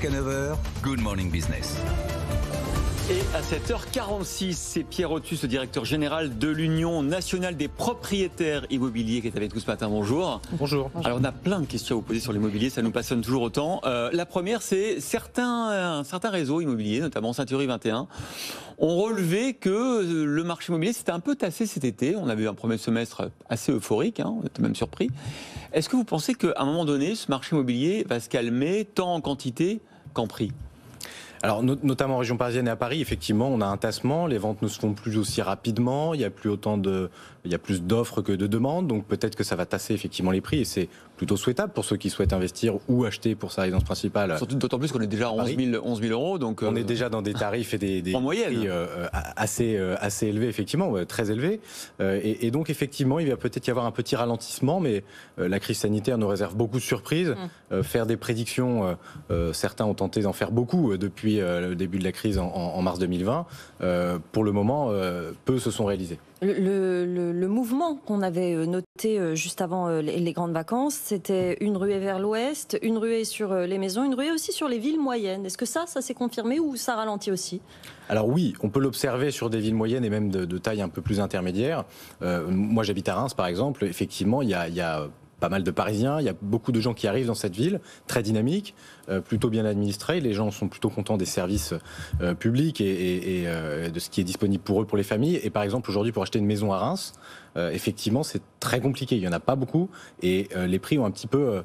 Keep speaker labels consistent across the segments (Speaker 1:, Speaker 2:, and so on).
Speaker 1: Jusqu'à 9h, Good Morning Business.
Speaker 2: Et à 7h46, c'est Pierre Otus, le directeur général de l'Union nationale des propriétaires immobiliers, qui est avec nous ce matin. Bonjour.
Speaker 3: Bonjour.
Speaker 2: Alors on a plein de questions à vous poser sur l'immobilier, ça nous passionne toujours autant. La première, c'est certains réseaux immobiliers, notamment Century 21, ont relevé que le marché immobilier s'était un peu tassé cet été. On avait eu un premier semestre assez euphorique, on était même surpris. Est-ce que vous pensez qu'à un moment donné, ce marché immobilier va se calmer tant en quantité qu'en prix ?
Speaker 3: Alors notamment en région parisienne et à Paris, effectivement, on a un tassement, les ventes ne se font plus aussi rapidement, il y a plus d'offres que de demandes, donc peut-être que ça va tasser effectivement les prix et c'est plutôt souhaitable pour ceux qui souhaitent investir ou acheter pour sa résidence principale.
Speaker 2: Surtout d'autant plus qu'on est déjà à 11 000 euros. Donc
Speaker 3: on est déjà dans des tarifs et des prix assez élevés, effectivement, très élevés. Et donc effectivement, il va peut-être y avoir un petit ralentissement, mais la crise sanitaire nous réserve beaucoup de surprises. Faire des prédictions, certains ont tenté d'en faire beaucoup depuis le début de la crise en mars 2020. Pour le moment, peu se sont réalisés.
Speaker 4: Le mouvement qu'on avait noté juste avant les grandes vacances, c'était une ruée vers l'ouest, une ruée sur les maisons, une ruée aussi sur les villes moyennes. Est-ce que ça s'est confirmé ou ça ralentit aussi ?
Speaker 3: Alors oui, on peut l'observer sur des villes moyennes et même de taille un peu plus intermédiaire. Moi j'habite à Reims par exemple, effectivement il y a pas mal de Parisiens, il y a beaucoup de gens qui arrivent dans cette ville, très dynamique, plutôt bien administrée. Les gens sont plutôt contents des services publics et de ce qui est disponible pour eux, pour les familles. Et par exemple, aujourd'hui, pour acheter une maison à Reims, effectivement, c'est très compliqué. Il n'y en a pas beaucoup et les prix ont un petit peu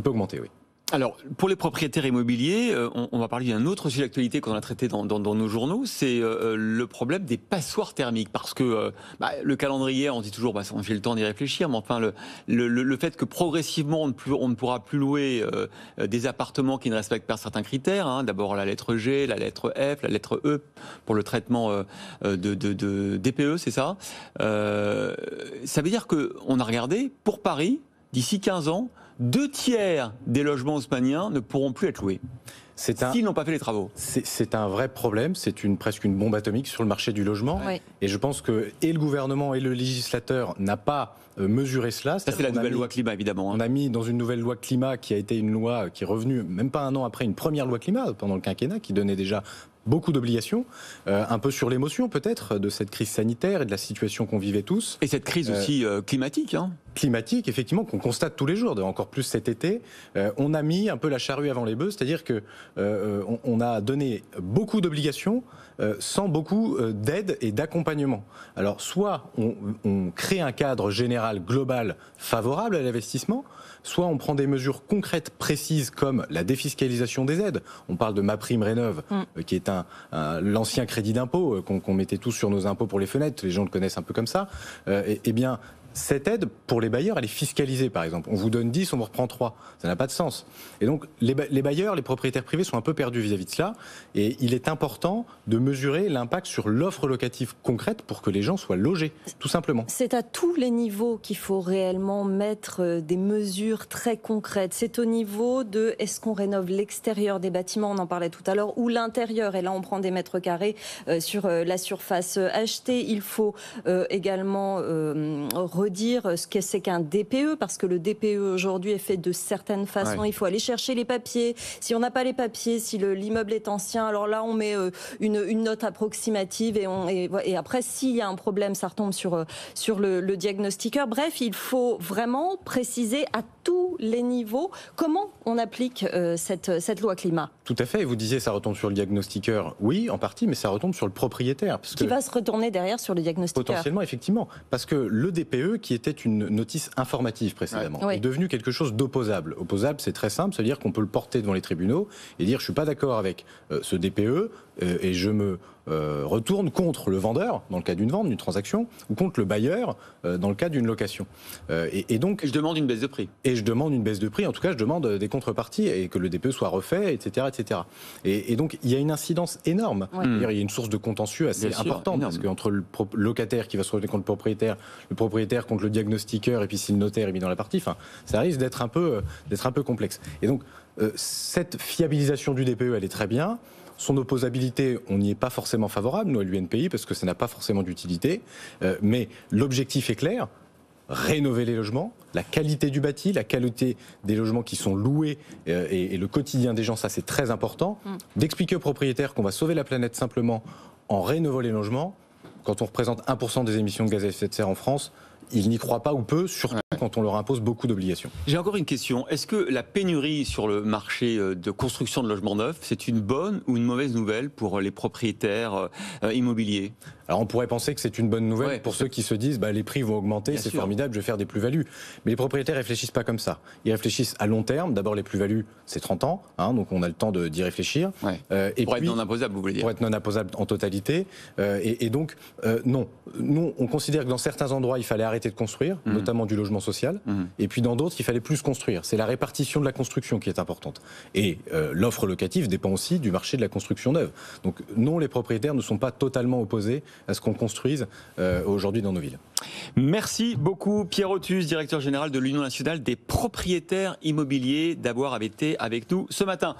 Speaker 3: augmenté, oui.
Speaker 2: Alors, pour les propriétaires immobiliers, on va parler d'un autre sujet d'actualité qu'on a traité dans nos journaux, c'est le problème des passoires thermiques. Parce que le calendrier, on dit toujours, j'ai le temps d'y réfléchir, mais enfin, le fait que progressivement, on ne pourra plus louer des appartements qui ne respectent pas certains critères, d'abord la lettre G, la lettre F, la lettre E, pour le traitement de DPE, c'est ça. Ça veut dire qu'on a regardé, pour Paris, d'ici 15 ans, 2/3 des logements haussmanniens ne pourront plus être loués s'ils n'ont pas fait les travaux.
Speaker 3: C'est un vrai problème, c'est presque une bombe atomique sur le marché du logement. Oui. Et je pense que et le gouvernement et le législateur n'a pas mesuré cela.
Speaker 2: Ça, c'est la nouvelle loi climat, évidemment.
Speaker 3: On a mis dans une nouvelle loi climat qui a été une loi qui est revenue, même pas un an après, une première loi climat pendant le quinquennat qui donnait déjà beaucoup d'obligations, un peu sur l'émotion peut-être de cette crise sanitaire et de la situation qu'on vivait tous.
Speaker 2: Et cette crise aussi climatique.
Speaker 3: Climatique, effectivement, qu'on constate tous les jours, encore plus cet été. On a mis un peu la charrue avant les bœufs, c'est-à-dire que on a donné beaucoup d'obligations sans beaucoup d'aide et d'accompagnement. Alors soit on crée un cadre général global favorable à l'investissement, soit on prend des mesures concrètes précises comme la défiscalisation des aides. On parle de MaPrimeRénov', qui est l'ancien crédit d'impôt qu'on mettait tous sur nos impôts pour les fenêtres. Les gens le connaissent un peu comme ça. Eh bien, cette aide, pour les bailleurs, elle est fiscalisée, par exemple. On vous donne 10, on vous reprend 3. Ça n'a pas de sens. Et donc, les bailleurs, les propriétaires privés sont un peu perdus vis-à-vis de cela. Et il est important de mesurer l'impact sur l'offre locative concrète pour que les gens soient logés, tout simplement.
Speaker 4: C'est à tous les niveaux qu'il faut réellement mettre des mesures très concrètes. C'est au niveau de est-ce qu'on rénove l'extérieur des bâtiments, on en parlait tout à l'heure, ou l'intérieur. Et là, on prend des mètres carrés sur la surface achetée. Il faut également redire ce que c'est qu'un DPE, parce que le DPE aujourd'hui est fait de certaines façons. Ouais. Il faut aller chercher les papiers. Si on n'a pas les papiers, si l'immeuble est ancien, alors là on met une note approximative et après s'il y a un problème, ça retombe sur le diagnostiqueur. Bref, il faut vraiment préciser à tous les niveaux comment on applique cette loi climat.
Speaker 3: Tout à fait. Et vous disiez ça retombe sur le diagnostiqueur. Oui, en partie, mais ça retombe sur le propriétaire.
Speaker 4: Qui va se retourner derrière sur le diagnostiqueur.
Speaker 3: Potentiellement, effectivement. Parce que le DPE, qui était une notice informative précédemment, est devenu quelque chose d'opposable. Opposable, c'est très simple, c'est-à-dire qu'on peut le porter devant les tribunaux et dire je suis pas d'accord avec ce DPE et je me retourne contre le vendeur dans le cas d'une vente, d'une transaction, ou contre le bailleur dans le cas d'une location. Et donc
Speaker 2: je demande une baisse de prix.
Speaker 3: Et je demande une baisse de prix. En tout cas, je demande des contreparties et que le DPE soit refait, etc., etc. Et donc il y a une incidence énorme. Il y a une source de contentieux assez importante parce qu'entre le locataire qui va se retourner contre le propriétaire contre le diagnostiqueur et puis si le notaire est mis dans la partie, enfin, ça risque d'être un peu complexe. Et donc cette fiabilisation du DPE, elle est très bien. Son opposabilité, on n'y est pas forcément favorable, nous, à l'UNPI, parce que ça n'a pas forcément d'utilité. Mais l'objectif est clair. rénover les logements, la qualité du bâti, la qualité des logements qui sont loués et le quotidien des gens, ça c'est très important. D'expliquer aux propriétaires qu'on va sauver la planète simplement en rénovant les logements. Quand on représente 1% des émissions de gaz à effet de serre en France, ils n'y croient pas ou peu, surtout quand on leur impose beaucoup d'obligations.
Speaker 2: J'ai encore une question. Est-ce que la pénurie sur le marché de construction de logements neufs, c'est une bonne ou une mauvaise nouvelle pour les propriétaires immobiliers ?
Speaker 3: Alors on pourrait penser que c'est une bonne nouvelle pour ceux qui se disent les prix vont augmenter, c'est formidable, je vais faire des plus-values. Mais les propriétaires réfléchissent pas comme ça. Ils réfléchissent à long terme. D'abord les plus-values, c'est 30 ans, donc on a le temps d'y réfléchir.
Speaker 2: Et pour être non imposable, vous voulez dire ?
Speaker 3: Pour être non imposable en totalité. Et donc non. Nous, on considère que dans certains endroits, il fallait arrêter de construire, notamment du logement social. Et puis dans d'autres, il fallait plus construire. C'est la répartition de la construction qui est importante. Et l'offre locative dépend aussi du marché de la construction neuve. Donc non, les propriétaires ne sont pas totalement opposés à ce qu'on construise aujourd'hui dans nos villes.
Speaker 2: Merci beaucoup Pierre Othus, directeur général de l'Union nationale des propriétaires immobiliers, d'avoir été avec nous ce matin.